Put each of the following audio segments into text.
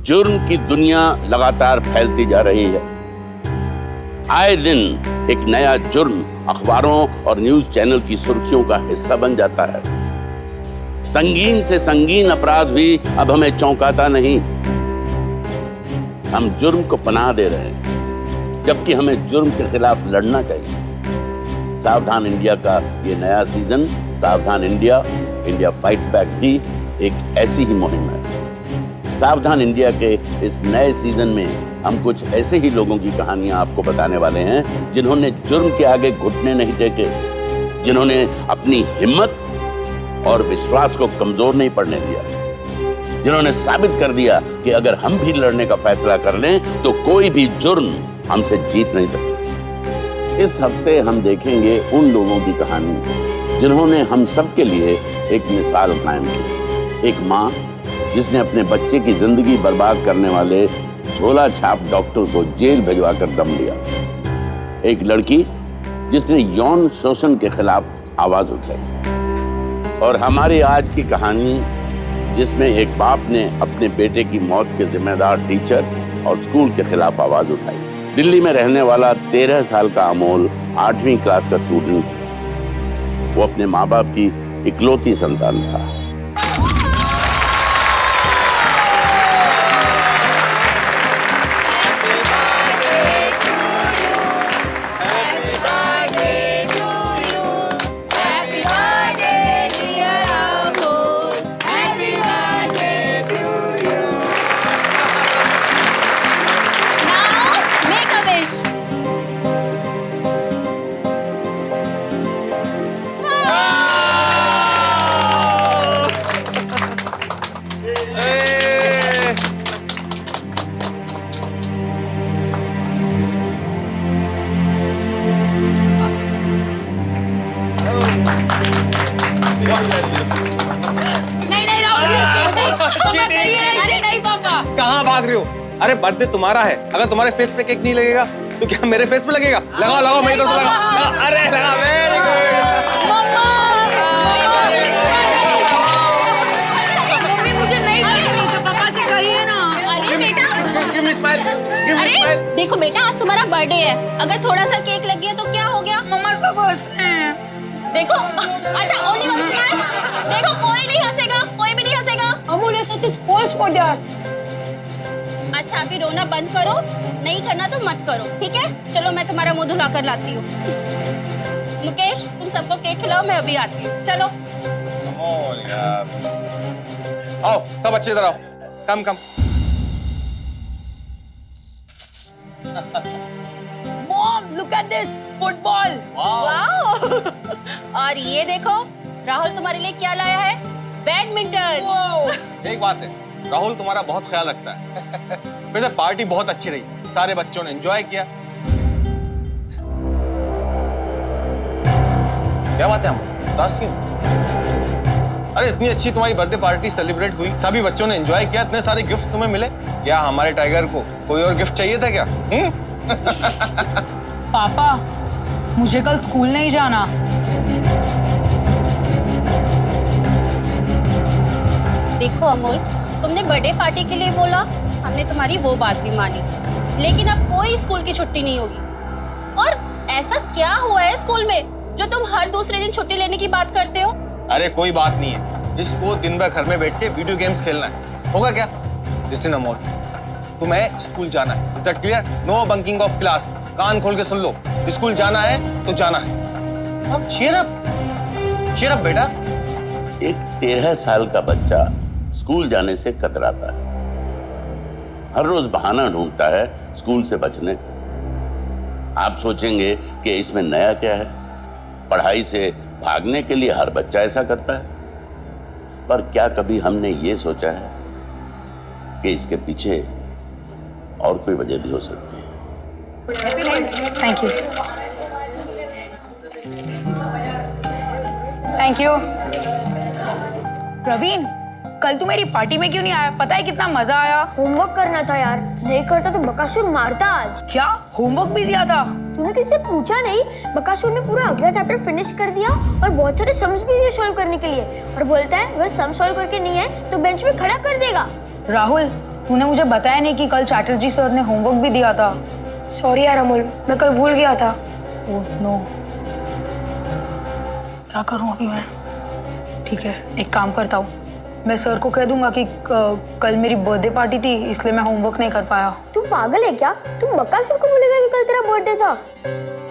जुर्म की दुनिया लगातार फैलती जा रही है। आए दिन एक नया जुर्म अखबारों और न्यूज चैनल की सुर्खियों का हिस्सा बन जाता है। संगीन से संगीन अपराध भी अब हमें चौंकाता नहीं। हम जुर्म को पनाह दे रहे हैं, जबकि हमें जुर्म के खिलाफ लड़ना चाहिए। सावधान इंडिया का ये नया सीजन, सावधान इंडिया, इंडिया फाइट्स बैक भी एक ऐसी ही मुहिम है। सावधान इंडिया के इस नए सीजन में हम कुछ ऐसे ही लोगों की कहानियां आपको बताने वाले हैं जिन्होंने जुर्म के आगे घुटने नहीं टेके, जिन्होंने अपनी हिम्मत और विश्वास को कमजोर नहीं पड़ने दिया, जिन्होंने साबित कर दिया कि अगर हम भी लड़ने का फैसला कर लें तो कोई भी जुर्म हमसे जीत नहीं सकता। इस हफ्ते हम देखेंगे उन लोगों की कहानी जिन्होंने हम सबके लिए एक मिसाल कायम की। एक माँ जिसने अपने बच्चे की जिंदगी बर्बाद करने वाले झोला छाप डॉक्टर को जेल भिजवाकर दम लिया। एक लड़की जिसने यौन शोषण के खिलाफ आवाज उठाई। और हमारी आज की कहानी जिसमें एक बाप ने अपने बेटे की मौत के जिम्मेदार टीचर और स्कूल के खिलाफ आवाज उठाई। दिल्ली में रहने वाला 13 साल का अमोल 8वीं क्लास का स्टूडेंट। वो अपने माँ बाप की इकलौती संतान था। कहाँ भाग रहे हो? अरे बर्थडे तुम्हारा है, अगर तुम्हारे फेस पे केक नहीं लगेगा तो क्या मेरे फेस पे लगेगा? लगाओ लगाओ, मैं इधर से लगा। अरे लगा, वेरी गुड। मम्मी मुझे नहीं पसंद ये सब, पापा से कहिए ना। अरे बेटा, give me smile, give me अरे स्माइल। देखो बेटा, आज तुम्हारा बर्थडे है, अगर थोड़ा सा केक लग गया तो क्या हो गया? मम्मा सब हंस रहे हैं। देखो, अच्छा ओनली वन स्माइल। देखो कोई नहीं हंसेगा, कोई भी नहीं हंसेगा। अमूल ऐसा तो स्पॉइल्स फॉर दैट। अच्छा अभी रोना बंद करो, नहीं करना तो मत करो, ठीक है? चलो मैं तुम्हारा मुंह धुला कर लाती हूँ। मुकेश तुम सबको केक खिलाओ, मैं अभी आती हूँ। चलो आओ सब अच्छी तरह आओ, come come. Mom look at this football. Wow. और ये देखो राहुल तुम्हारे लिए क्या लाया है, बैडमिंटन। एक बात है, राहुल तुम्हारा बहुत ख्याल रखता है। वैसे पार्टी बहुत अच्छी रही, सारे बच्चों ने एंजॉय किया। क्या बात है हम उदास क्यों? अरे इतनी अच्छी तुम्हारी बर्थडे पार्टी सेलिब्रेट हुई, सभी बच्चों ने एंजॉय किया, इतने सारे गिफ्ट्स तुम्हें मिले। क्या हमारे टाइगर को कोई और गिफ्ट चाहिए था क्या? पापा मुझे कल स्कूल नहीं जाना। देखो अमोल, तुमने बर्थडे पार्टी के लिए बोला, हमने तुम्हारी वो बात भी मानी, लेकिन अब कोई स्कूल की छुट्टी नहीं होगी। और ऐसा क्या हुआ है स्कूल में जो तुम हर दूसरे दिन छुट्टी लेने की बात करते हो? अरे कोई बात नहीं है, इसको दिन भर घर में बैठ के वीडियो गेम्स खेलना है, होगा क्या? लिसन अमोल, तुम्हें स्कूल जाना है, is that clear? No bunking of class, कान खोल के सुन लो, स्कूल जाना है तो जाना है। अब चीयर अप बेटा। एक 13 साल का बच्चा स्कूल जाने से कतराता है, हर रोज बहाना ढूंढता है स्कूल से बचने का। आप सोचेंगे कि इसमें नया क्या है, पढ़ाई से भागने के लिए हर बच्चा ऐसा करता है। पर क्या कभी हमने ये सोचा है कि इसके पीछे और कोई वजह भी हो सकती है? Thank you. Thank you. Praveen कल तू मेरी पार्टी में क्यों नहीं आया? पता है कितना मजा आया। होमवर्क करना था यार, नहीं करता तो बकासुर मारता आज। क्या होमवर्क भी दिया था? तूने किससे पूछा नहीं? बकासुर ने पूरा अगला चैप्टर फिनिश कर दिया और बहुत सारे सम्स भी दिए सॉल्व करने के लिए, और बोलता है अगर सम सॉल्व करके नहीं है तो बेंच में खड़ा कर देगा। राहुल तूने मुझे बताया नहीं कि कल चैटर्जी सर ने होमवर्क भी दिया था। सॉरी यार अमोल, मैं कल भूल गया था। ओह नो, क्या करूं अभी मैं? ठीक है, एक काम करता हूँ, मैं सर को कह दूंगा कि कल मेरी बर्थडे पार्टी थी इसलिए मैं होमवर्क नहीं कर पाया। तू पागल है क्या? तू बकासुर को बोलेगा कि कल तेरा बर्थडे था?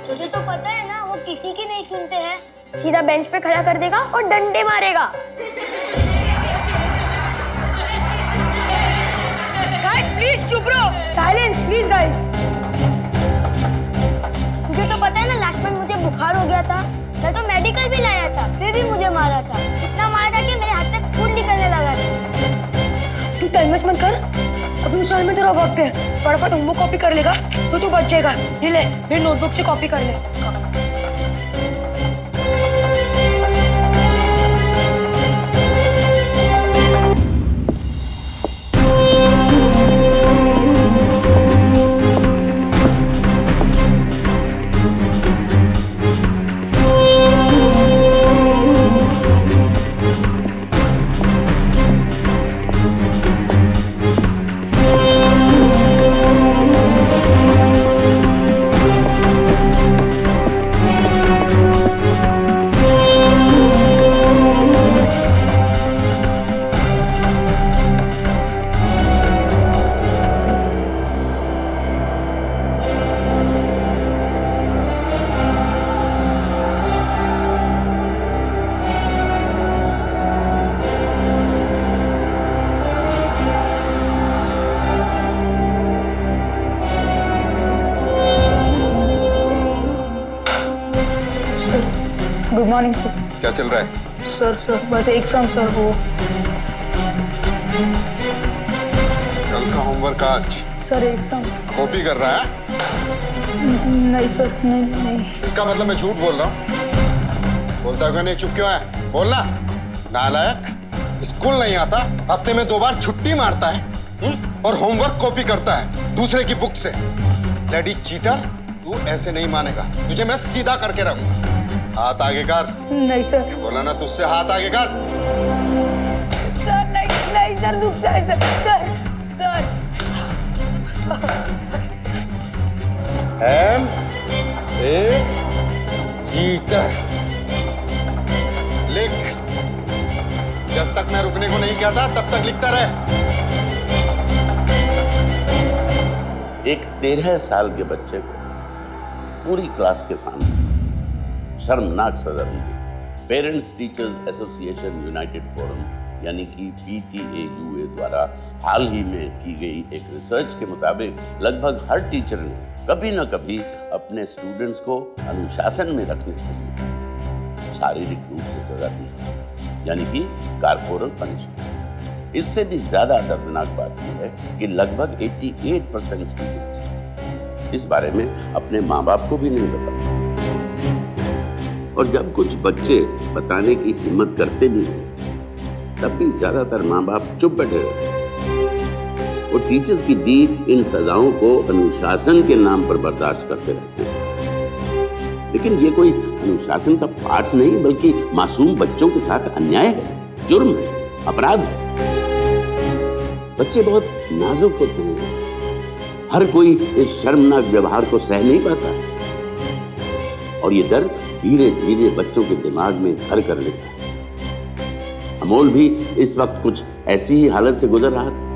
तुझे तो पता है ना वो किसी की नहीं सुनते हैं। सीधा बेंच पे खड़ा कर देगा और डंडे मारेगा। गाइस प्लीज चुप रहो, साइलेंस प्लीज गाइस। तुझे तो पता है ना लास्ट मंथ मुझे बुखार हो गया था, मैं तो मेडिकल भी लाया था, फिर भी मुझे मारा था। इतना मारा था कि मेरे हाथ से खून निकलने लगा था। तू टाइम वेस्ट मत कर, अपनी स्टाइल में तेरा वक्त है। फटाफट होमवर्क कॉपी कर लेगा तो तू बच जाएगा। ये ले, मेरी नोटबुक से कॉपी कर ले। Good morning sir. क्या चल रहा है? सर बस एग्जाम सर। वो कल का होमवर्क आज सर एग्जाम। कॉपी कर रहा है? नहीं सर, नहीं। इसका मतलब मैं झूठ बोल रहा हूँ? बोलता क्यों नहीं, चुप क्यों है? बोलना। नालायक, स्कूल नहीं आता, हफ्ते में 2 बार छुट्टी मारता है और होमवर्क कॉपी करता है दूसरे की बुक से। ब्लडी चीटर, तू ऐसे नहीं मानेगा, तुझे मैं सीधा करके रहूंगा। हाथ आगे कर। नहीं सर। बोला ना तुझसे, हाथ आगे कर। सर नहीं सर, दुखता है सर। एम ए चीटर लिख। जब तक मैं रुकने को नहीं कहता तब तक लिखता रहे। एक 13 साल के बच्चे को पूरी क्लास के सामने शर्मनाक सजा दी गई। Parents teachers association United forum यानी कि PTAUA द्वारा हाल ही में की गई एक रिसर्च के मुताबिक लगभग हर टीचर ने कभी न कभी अपने स्टूडेंट्स को अनुशासन में रखने के लिए शारीरिक रूप से सजा दी है, यानी कि कॉर्पोरल पनिशमेंट। इससे भी ज्यादा दर्दनाक बात यह है कि लगभग 88% स्टूडेंट्स इस बारे में अपने माँ बाप को भी नहीं बताते, और जब कुछ बच्चे बताने की हिम्मत करते भी हैं तब भी ज्यादातर माँ बाप चुप बैठे रहते हैं। वो टीचर्स की दी इन सजाओं को अनुशासन के नाम पर बर्दाश्त करते रहते हैं। लेकिन ये कोई अनुशासन का पाठ नहीं बल्कि मासूम बच्चों के साथ अन्याय है, जुर्म है, अपराध है। बच्चे बहुत नाजुक होते हैं, हर कोई इस शर्मनाक व्यवहार को सह नहीं पाता, और ये दर्द धीरे धीरे बच्चों के दिमाग में घर कर लेता है। अमोल भी इस वक्त कुछ ऐसी ही हालत से गुजर रहा था।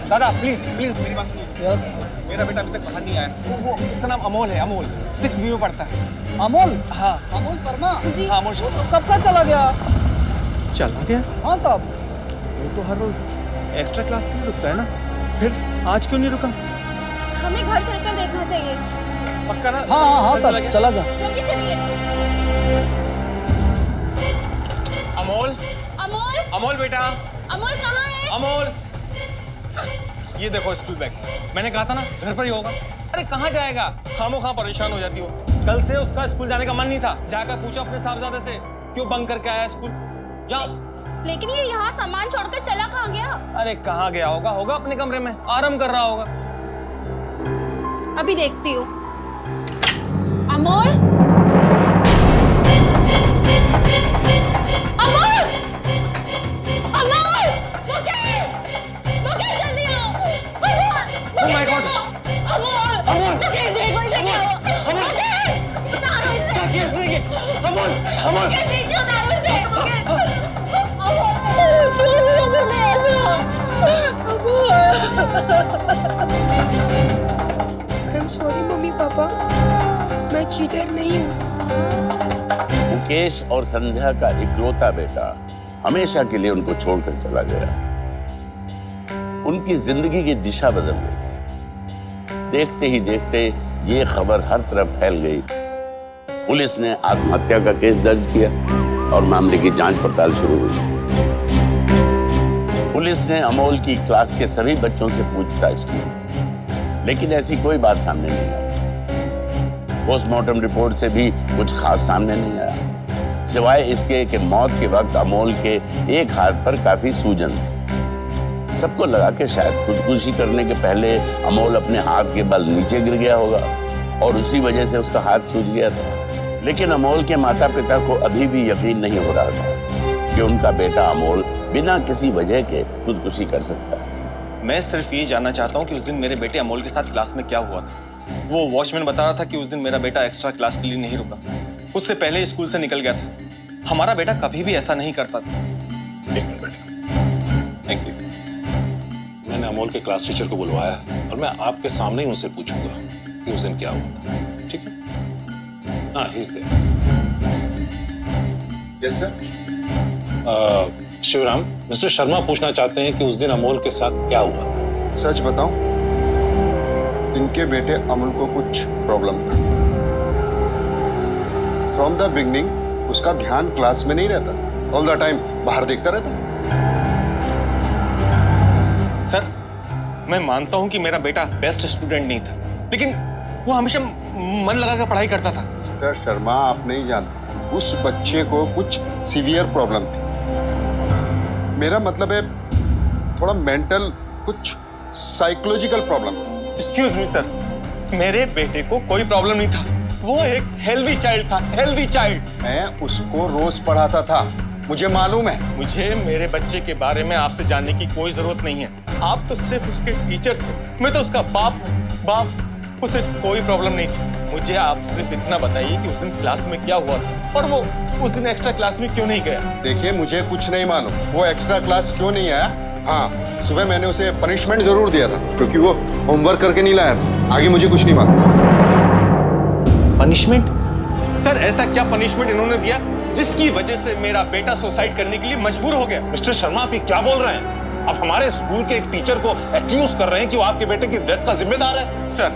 दादा प्लीज मेरी बात सुनिए। यस, मेरा बेटा अभी तक बाहर नहीं आया। वो उसका नाम अमोल है, अमोल 6th B में पढ़ता है। अमोल? हाँ, अमोल शर्मा जी। हाँ, अमोल शर्मा। कब का चला गया? चला गया? हाँ साहब। वो तो हर रोज एक्स्ट्रा क्लास के लिए रुकता है ना, फिर आज क्यों नहीं रुका? हमें घर चलकर देखना चाहिए। पक्का ना? हाँ साहब, चला गया। जल्दी चलिए। अमोल, अमोल, अमोल बेटा, अमोल कहाँ है? अमोल। ये देखो स्कूल बैग। मैंने कहा था ना घर पर ही होगा। अरे कहाँ जाएगा, खामोखा परेशान हो जाती हो। कल से उसका स्कूल जाने का मन नहीं था। जाकर पूछो अपने साहबजादे से क्यों बंक करके आया स्कूल। जाओ। लेकिन ये यहाँ सामान छोड़कर चला कहाँ गया? अरे कहाँ गया होगा, होगा अपने कमरे में आराम कर रहा होगा। अभी देखती हूँ। अमोल, अमोल, अमोल, मुकेश, मुकेश जल्दी आओ। Amol, Oh my God! Amol, Amol! Mukesh देखो इसे क्या हुआ? अमोल! मुकेश, उतारो इसे। क्या किया इसने ये? अमोल, अमोल! मुकेश नीचे उतारो इसे। मुकेश, अमोल, प्लीज मुझे नहीं ऐसा। I am sorry mummy papa, मैं चीटर नहीं हूँ। मुकेश और संध्या का इकलौता बेटा हमेशा के लिए उनको छोड़कर चला गया। उनकी जिंदगी की दिशा बदल गई। देखते ही देखते ये खबर हर तरफ फैल गई। पुलिस ने आत्महत्या का केस दर्ज किया और मामले की जांच पड़ताल शुरू हुई। पुलिस ने अमोल की क्लास के सभी बच्चों से पूछताछ की, लेकिन ऐसी कोई बात सामने नहीं आई। पोस्टमार्टम रिपोर्ट से भी कुछ खास सामने नहीं आया, सिवाय इसके कि मौत के वक्त अमोल के एक हाथ पर काफी सूजन थी। सबको लगा कि शायद खुदकुशी करने के पहले अमोल अपने हाथ के बल नीचे गिर गया होगा और उसी वजह से उसका हाथ सूज गया था। लेकिन अमोल के माता पिता को अभी भी यकीन नहीं हो रहा था कि उनका बेटा अमोल बिना किसी वजह के खुदकुशी कर सकता है। मैं सिर्फ ये जानना चाहता हूँ कि उस दिन मेरे बेटे अमोल के साथ क्लास में क्या हुआ था। वो वॉचमैन बता रहा था कि उस दिन मेरा बेटा एक्स्ट्रा क्लास के लिए नहीं रुका, उससे पहले स्कूल से निकल गया था। हमारा बेटा कभी भी ऐसा नहीं करता था। एक मिनट बेटा। Thank you. मैंने अमोल के क्लास टीचर को बुलवाया है और मैं आपके सामने ही उनसे पूछूंगा कि उस दिन क्या हुआ था। ठीक है? हाँ, he is there. Yes sir. Shivram, mister Sharma पूछना चाहते हैं कि उस दिन अमोल के साथ क्या हुआ था। सच बताऊं, इनके बेटे अमोल को कुछ प्रॉब्लम था। फ्रॉम द बिगनिंग उसका ध्यान क्लास में नहीं रहता था, ऑल द टाइम बाहर देखता रहता। सर, मैं मानता हूं कि मेरा बेटा बेस्ट स्टूडेंट नहीं था, लेकिन वो हमेशा मन लगाकर पढ़ाई करता था। मिस्टर शर्मा, आप नहीं जानते, उस बच्चे को कुछ सीवियर प्रॉब्लम थी। मेरा मतलब है थोड़ा मेंटल, कुछ psychological problem. Excuse me sir, मेरे बेटे को कोई प्रॉब्लम नहीं था। वो एक हेल्दी चाइल्ड था, हेल्दी चाइल्ड। मैं उसको रोज पढ़ाता था, मुझे मालूम है। मुझे मेरे बच्चे के बारे में आपसे जानने की कोई जरूरत नहीं है। आप तो सिर्फ उसके टीचर थे, मैं तो उसका बाप हूँ। बाप, उसे कोई प्रॉब्लम नहीं थी। मुझे आप सिर्फ इतना बताइए कि उस दिन क्लास में क्या हुआ था और वो उस दिन एक्स्ट्रा क्लास में क्यों नहीं गया। देखिए, मुझे कुछ नहीं मालूम वो एक्स्ट्रा क्लास क्यों नहीं आया। हाँ, सुबह मैंने उसे पनिशमेंट जरूर दिया था क्योंकि वो होमवर्क करके नहीं लाया था। आगे मुझे कुछ नहीं मालूम। पनिशमेंट? सर, ऐसा क्या पनिशमेंट इन्होंने दिया जिसकी वजह से मेरा बेटा सुसाइड करने के लिए मजबूर हो गया? मिस्टर शर्मा, आप ये क्या बोल रहे हैं? आप हमारे स्कूल के एक टीचर को एक्यूज कर रहे हैं कि वो आपके बेटे की डेथ का जिम्मेदार है। सर,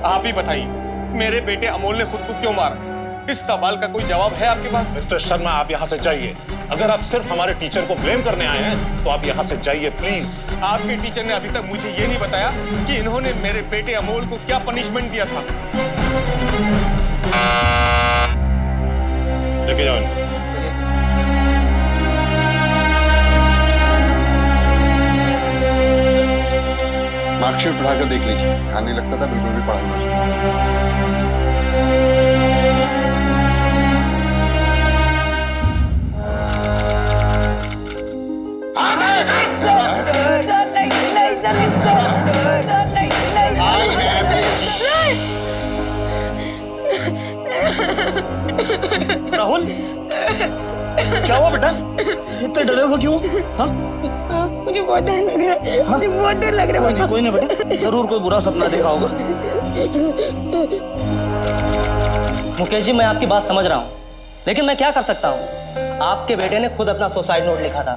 आप ही बताइए, मेरे बेटे अमोल ने खुद को क्यों मारा? इस सवाल का कोई जवाब है आपके पास? मिस्टर शर्मा, आप यहाँ से जाइए। अगर आप सिर्फ हमारे टीचर को ब्लेम करने आए हैं तो आप यहाँ से जाइए प्लीज। आपके टीचर ने अभी तक मुझे ये नहीं बताया कि इन्होंने मेरे बेटे अमोल को क्या पनिशमेंट दिया था। लेके जाओ इनको। मार्कशीट पढ़ाकर देख लीजिए, ध्यान नहीं लगता था बिल्कुल भी पढ़ाई में। राहुल, क्या हुआ बेटा? इतने डरे हुए क्यों? हाँ? मुझे बहुत डर लग रहा है। मुझे बहुत डर लग रहा है। कोई नहीं बेटा, जरूर कोई बुरा सपना देखा होगा। मुकेश जी, मैं आपकी बात समझ रहा हूँ, लेकिन मैं क्या कर सकता हूँ? आपके बेटे ने खुद अपना सुसाइड नोट लिखा था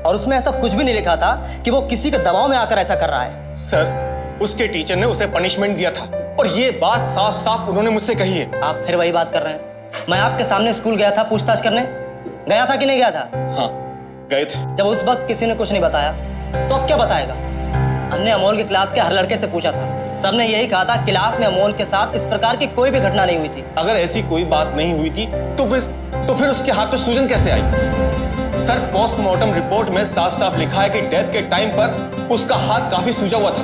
और उसमें ऐसा कुछ भी नहीं लिखा था कि वो किसी के दबाव में आकर ऐसा कर रहा है। सर, उसके टीचर ने उसे पनिशमेंट दिया था और ये बात साफ साफ उन्होंने मुझसे कही है। आप फिर वही बात कर रहे हैं। मैं आपके सामने स्कूल गया था पूछताछ करने, गया था कि नहीं गया था? हाँ, गए थे। जब उस वक्त किसी ने कुछ नहीं बताया तो अब क्या बताएगा? हमने अमोल के क्लास के हर लड़के से पूछा था, सबने यही कहा था क्लास में अमोल के साथ इस प्रकार की कोई भी घटना नहीं हुई थी। अगर ऐसी कोई बात नहीं हुई थी तो फिर उसके हाथ पे सूजन कैसे आई? सर, पोस्टमार्टम रिपोर्ट में साफ साफ लिखा है कि डेथ के टाइम पर उसका हाथ काफी सूजा हुआ था।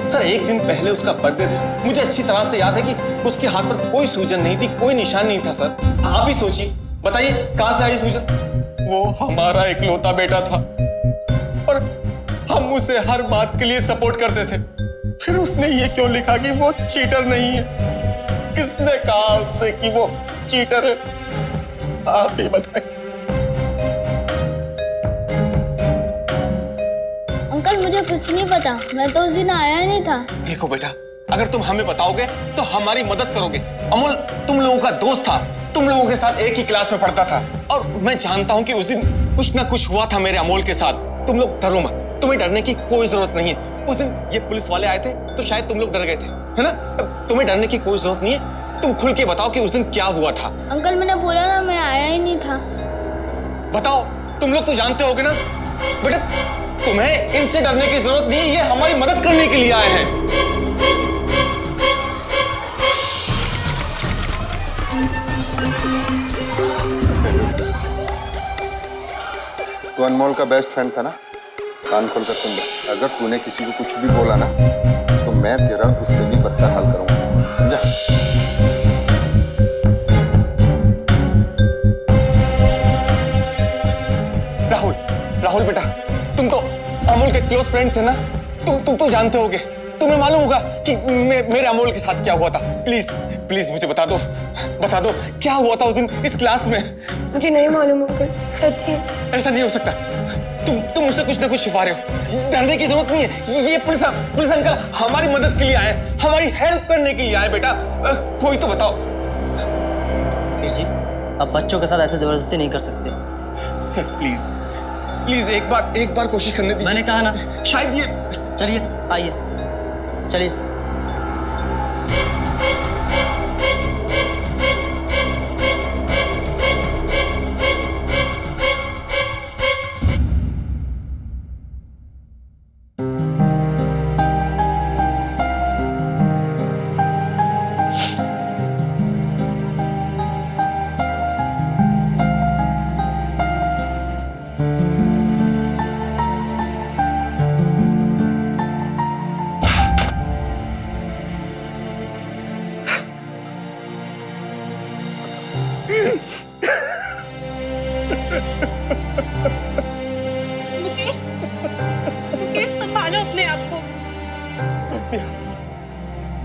सर, एक दिन पहले उसका बर्थडे था, मुझे अच्छी तरह से याद है कि उसके हाथ पर कोई सूजन नहीं थी, कोई निशान नहीं था। सर, आप ही सोचिए, बताइए कहां से आई सूजन? वो हमारा इकलौता बेटा था और हम उसे हर बात के लिए सपोर्ट करते थे। फिर उसने ये क्यों लिखा कि वो चीटर नहीं है? किसने कहा उससे कि वो चीटर है? आप ही बताइए। अंकल, मुझे कुछ नहीं पता, मैं तो उस दिन आया ही नहीं था। देखो बेटा, अगर तुम हमें बताओगे तो हमारी मदद करोगे। अमोल तुम लोगों का दोस्त था, तुम लोगों के साथ एक ही क्लास में पढ़ता था और मैं जानता हूं कि उस दिन कुछ ना कुछ हुआ था मेरे अमोल के साथ। तुम लोग डरो मत, तुम्हें डरने की कोई जरूरत नहीं है। उस दिन ये पुलिस वाले आए थे तो शायद तुम लोग डर गए थे, है ना? तुम्हें डरने की कोई जरूरत नहीं है। तुम खुल के बताओ कि उस दिन क्या हुआ था। अंकल, मैंने बोला ना, मैं आया ही नहीं था। बताओ, तुम लोग तो जानते होगे ना। बेटा, तुम्हें इनसे डरने की जरूरत नहीं है, ये हमारी मदद करने के लिए आए हैं। तू अनमोल का बेस्ट फ्रेंड था ना? कान खोल कर सुन ले, अगर तूने किसी को कुछ भी बोला ना तो मैं तेरा उससे भी बदतर हाल करूंगा, समझा? राहुल, राहुल बेटा, तुम तो अमोल के क्लोज फ्रेंड थे ना? तुम तो जानते होगे, तुम्हें मालूम होगा कि मेरे अमोल के साथ क्या हुआ था। प्लीज प्लीज मुझे बता दो क्या हुआ था उस दिन इस क्लास में। मुझे नहीं मालूम अंकल, सच ही। ऐसा नहीं हो सकता, तुम मुझसे कुछ ना कुछ छिपा रहे हो। डरने की जरूरत नहीं है, ये पुलिस अंकल हमारी मदद के लिए आए, हमारी हेल्प करने के लिए आए। बेटा, कोई तो बताओ। जी, अब बच्चों के साथ ऐसे जबरदस्ती नहीं कर सकते। सर प्लीज प्लीज एक बार कोशिश करने दीजिए। मैंने कहा ना, शायद ये। चलिए आइए, चलिए। मुकेश, संभालो अपने आप को। सत्या,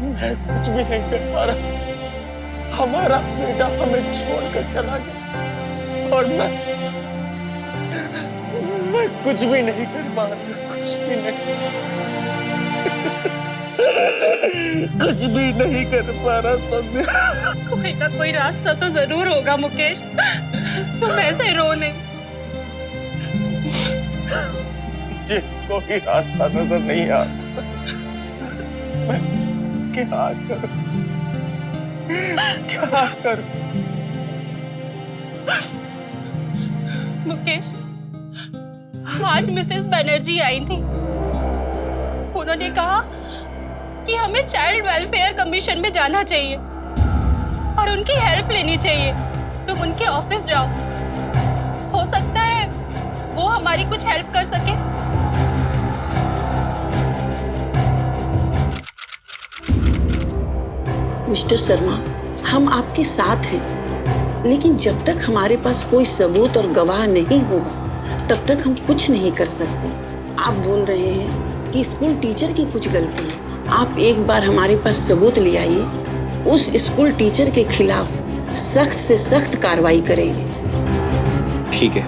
मैं कुछ भी नहीं कर पा रहा। हमारा बेटा हमें छोड़कर चला गया और मैं कुछ भी नहीं कर पा रहा, कुछ भी नहीं। कुछ भी नहीं कर पा रहा सत्या। कोई ना कोई रास्ता तो जरूर होगा मुकेश, तुम ऐसे रो नहीं। मुझे कोई रास्ता नजर नहीं आता। मैं क्या करूं? क्या करूं? मुकेश, आज मिसेस बनर्जी आई थी। उन्होंने कहा कि हमें चाइल्ड वेलफेयर कमीशन में जाना चाहिए और उनकी हेल्प लेनी चाहिए। तुम उनके ऑफिस जाओ, हो सकता है वो हमारी कुछ हेल्प कर सके। मिस्टर शर्मा, हम आपके साथ हैं, लेकिन जब तक हमारे पास कोई सबूत और गवाह नहीं होगा तब तक हम कुछ नहीं कर सकते। आप बोल रहे हैं कि स्कूल टीचर की कुछ गलती है। आप एक बार हमारे पास सबूत ले आइए, उस स्कूल टीचर के खिलाफ सख्त से सख्त कार्रवाई करेंगे। ठीक है,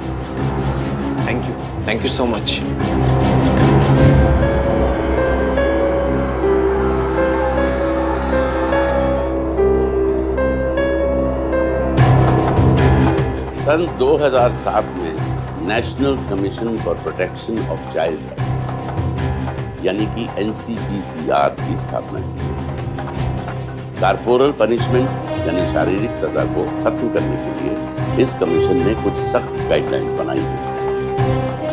थैंक यू सो मच। सन 2007 में national commission for protection of child rights यानी कि NCPCR की स्थापना की। कारपोरल पनिशमेंट यानी शारीरिक सजा को खत्म करने के लिए इस कमीशन ने कुछ सख्त गाइडलाइन बनाई है।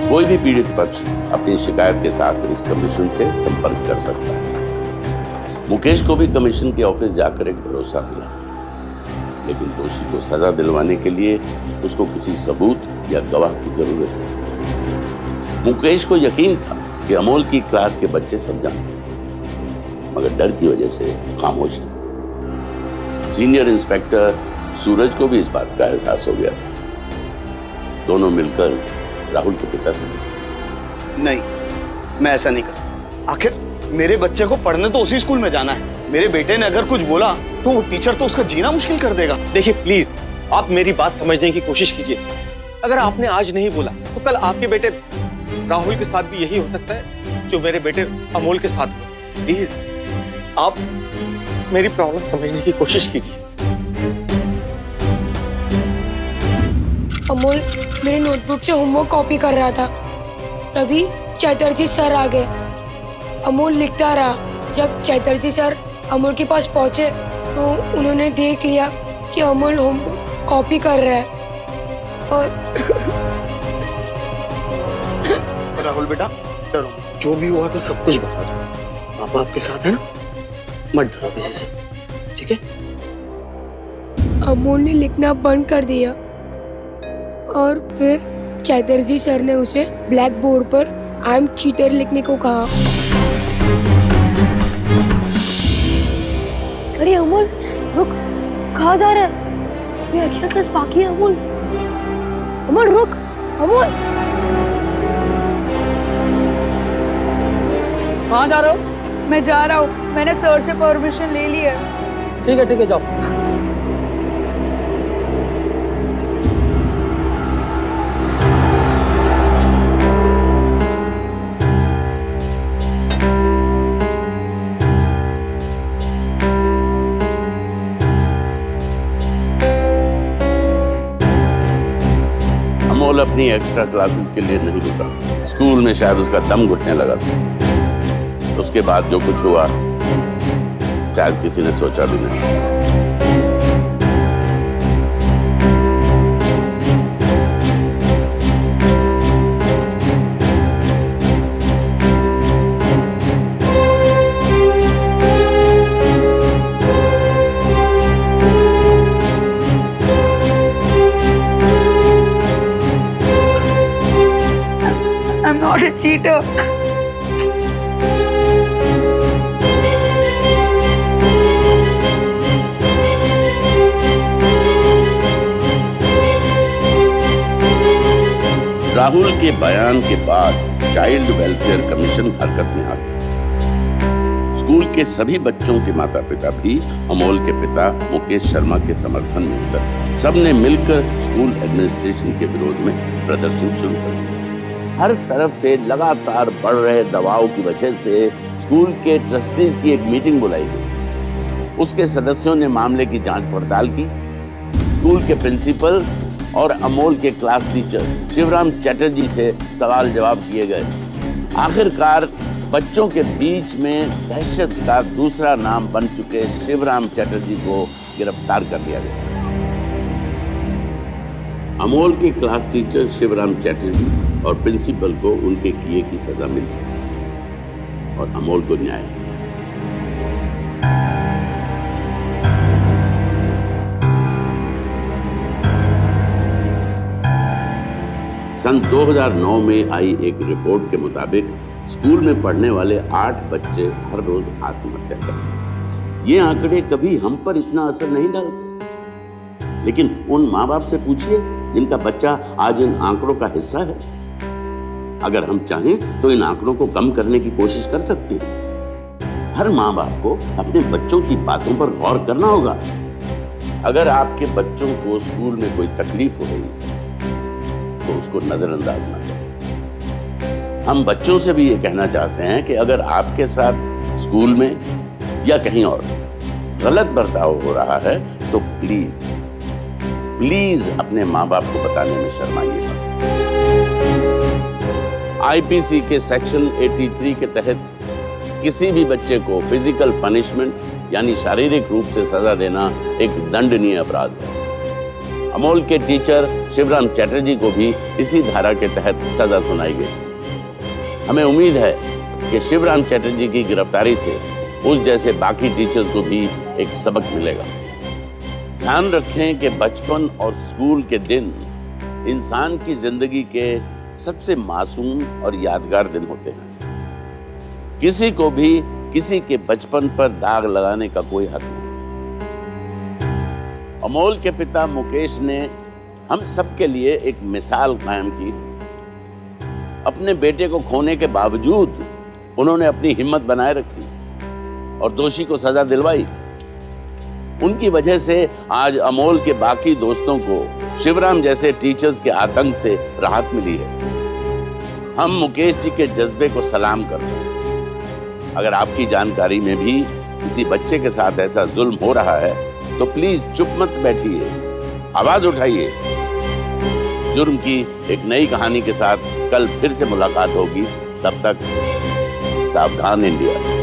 कोई भी पीड़ित पक्ष अपनी शिकायत के साथ इस कमीशन से संपर्क कर सकता है। मुकेश को भी कमीशन के ऑफिस जाकर एक भरोसा मिला, लेकिन दोषी को सजा दिलवाने के लिए उसको किसी सबूत या गवाह की जरूरत थी। मुकेश को यकीन था कि अमोल की क्लास के बच्चे सब जानते, मगर डर की वजह से खामोश है। सीनियर इंस्पेक्टर सूरज को भी इस बात का एहसास हो गया था। दोनों मिलकर राहुल के पिता से नहीं, मैं ऐसा नहीं कर सकता। आखिर मेरे बच्चे को पढ़ने तो उसी स्कूल में जाना है। मेरे बेटे ने अगर कुछ बोला तो वो टीचर तो उसका जीना मुश्किल कर देगा। देखिए प्लीज, आप मेरी बात समझने की कोशिश कीजिए। अगर आपने आज नहीं बोला तो कल आपके बेटे राहुल के साथ भी यही हो सकता है जो मेरे बेटे अमोल के साथ हुआ। प्लीज आप मेरी प्रॉब्लम समझने की कोशिश कीजिए। अमोल मेरे नोटबुक से होमवर्क कॉपी कर रहा था, तभी चैटर्जी सर आ गए। अमोल लिखता रहा। जब चैटर्जी सर अमोल के पास पहुंचे तो उन्होंने देख लिया कि अमोल होमवर्क कॉपी कर रहा है और राहुल बेटा, डरो, जो भी हुआ तो सब कुछ बता दो। पापा आपके साथ है ना, मत डरो किसी से, ठीक है? अमोल ने लिखना बंद कर दिया और फिर चैटर्जी सर ने उसे ब्लैक बोर्ड पर आई एम चीटर लिखने को कहा। अरे अमोल रुक, कहाँ जा रहा है? ये एक्स्ट्रा क्लास बाकी है। अमोल अमोल रुक, अमोल कहाँ जा रहे हो? मैं जा रहा हूँ, मैंने सर से परमिशन ले ली है। ठीक है जाओ। अमोल अपनी एक्स्ट्रा क्लासेस के लिए नहीं रुका। स्कूल में शायद उसका दम घुटने लगा था। उसके बाद जो कुछ हुआ शायद किसी ने सोचा भी नहीं। I'm not a cheater. Rahul के बयान के बाद चाइल्ड वेलफेयर कमीशन हरकत में आ गया। स्कूल के सभी बच्चों के माता पिता भी अमोल के पिता मुकेश शर्मा के समर्थन में उतर सबने मिलकर स्कूल एडमिनिस्ट्रेशन के विरोध में प्रदर्शन शुरू कर दिया। हर तरफ से लगातार बढ़ रहे दबाव की वजह से स्कूल के ट्रस्टीज की एक मीटिंग बुलाई गई। उसके सदस्यों ने मामले की जांच पड़ताल की। स्कूल के प्रिंसिपल और अमोल के क्लास टीचर शिवराम चैटर्जी से सवाल जवाब किए गए। आखिरकार बच्चों के बीच में दहशत का दूसरा नाम बन चुके शिवराम चैटर्जी को गिरफ्तार कर लिया गया। अमोल के क्लास टीचर शिवराम चैटर्जी और प्रिंसिपल को उनके किए की सजा मिली और अमोल को न्याय। सन 2009 में आई एक रिपोर्ट के मुताबिक स्कूल में पढ़ने वाले 8 बच्चे हर रोज आत्महत्या करते। ये आंकड़े कभी हम पर इतना असर नहीं डालते, लेकिन उन माँ बाप से पूछिए जिनका बच्चा आज इन आंकड़ों का हिस्सा है। अगर हम चाहें तो इन आंकड़ों को कम करने की कोशिश कर सकते हैं। हर माँ बाप को अपने बच्चों की बातों पर गौर करना होगा। अगर आपके बच्चों को स्कूल में कोई तकलीफ हो रही है तो उसको नजरअंदाज ना करें। हम बच्चों से भी ये कहना चाहते हैं कि अगर आपके साथ स्कूल में या कहीं और गलत बर्ताव हो रहा है तो प्लीज अपने माँ बाप को बताने में शर्माइएगा। आईपीसी के सेक्शन 83 के तहत किसी भी बच्चे को फिजिकल पनिशमेंट यानी शारीरिक रूप से सजा देना एक दंडनीय अपराध है। अमोल के टीचर शिवराम चैटर्जी को भी इसी धारा के तहत सजा सुनाई गई। हमें उम्मीद है कि शिवराम चैटर्जी की गिरफ्तारी से उस जैसे बाकी टीचर्स को भी एक सबक मिलेगा। ध्यान रखें कि बचपन और स्कूल के दिन इंसान की जिंदगी के सबसे मासूम और यादगार दिन होते हैं। किसी को भी किसी के बचपन पर दाग लगाने का कोई हक नहीं। अमोल के पिता मुकेश ने हम सबके लिए एक मिसाल कायम की। अपने बेटे को खोने के बावजूद उन्होंने अपनी हिम्मत बनाए रखी और दोषी को सजा दिलवाई। उनकी वजह से आज अमोल के बाकी दोस्तों को शिवराम जैसे टीचर्स के आतंक से राहत मिली है। हम मुकेश जी के जज्बे को सलाम करते हैं। अगर आपकी जानकारी में भी किसी बच्चे के साथ ऐसा जुल्म हो रहा है तो प्लीज चुप मत बैठिए, आवाज उठाइए। जुर्म की एक नई कहानी के साथ कल फिर से मुलाकात होगी। तब तक सावधान इंडिया।